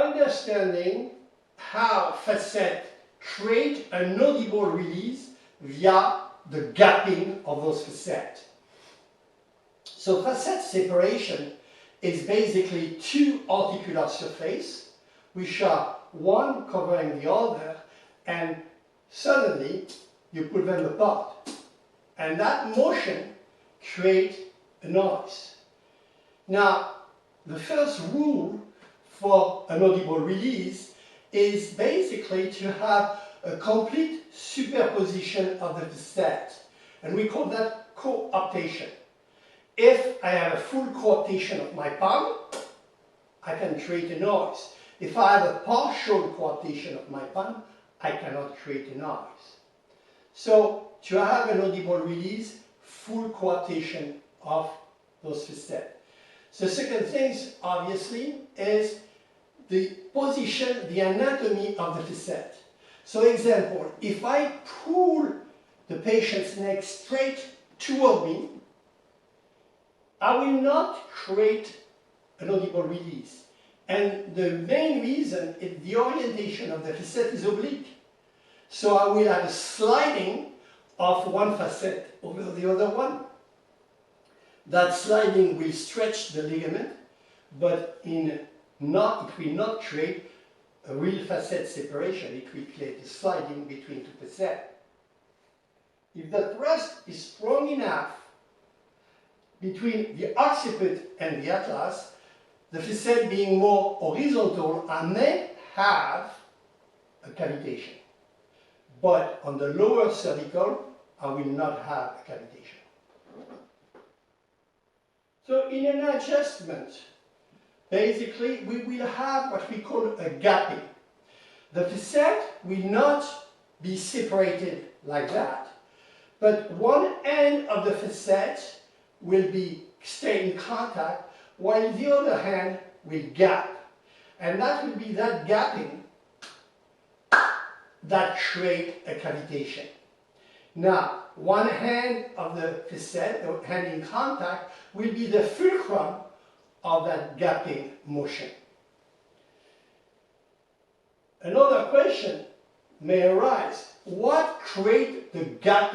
understanding how facet create an audible release via the gapping of those facets. So facet separation is basically two articular surfaces, which are one covering the other, and suddenly you put them apart. And that motion creates a noise. Now, the first rule for an audible release is basically to have a complete superposition of the facet. And we call that coaptation. If I have a full coaptation of my palm, I can create a noise. If I have a partial coaptation of my palm, I cannot create a noise. So, to have an audible release, full coaptation of those facets. The second thing, obviously, is the position, the anatomy of the facet. So, example, if I pull the patient's neck straight toward me, I will not create an audible release. And the main reason is the orientation of the facet is oblique. So I will have a sliding of one facet over the other one. That sliding will stretch the ligament, but it will not create a real facet separation. It will create a sliding between two facets. If the thrust is strong enough between the occiput and the atlas, the facet being more horizontal, I may have a cavitation. But on the lower cervical, I will not have a cavitation. So in an adjustment, basically we will have what we call a gapping. The facet will not be separated like that, but one end of the facet will stay in contact while the other hand will gap. And that will be that gapping that creates a cavitation. Now, one hand of the facet, or hand in contact, will be the fulcrum of that gapping motion. Another question may arise. What creates the gapping?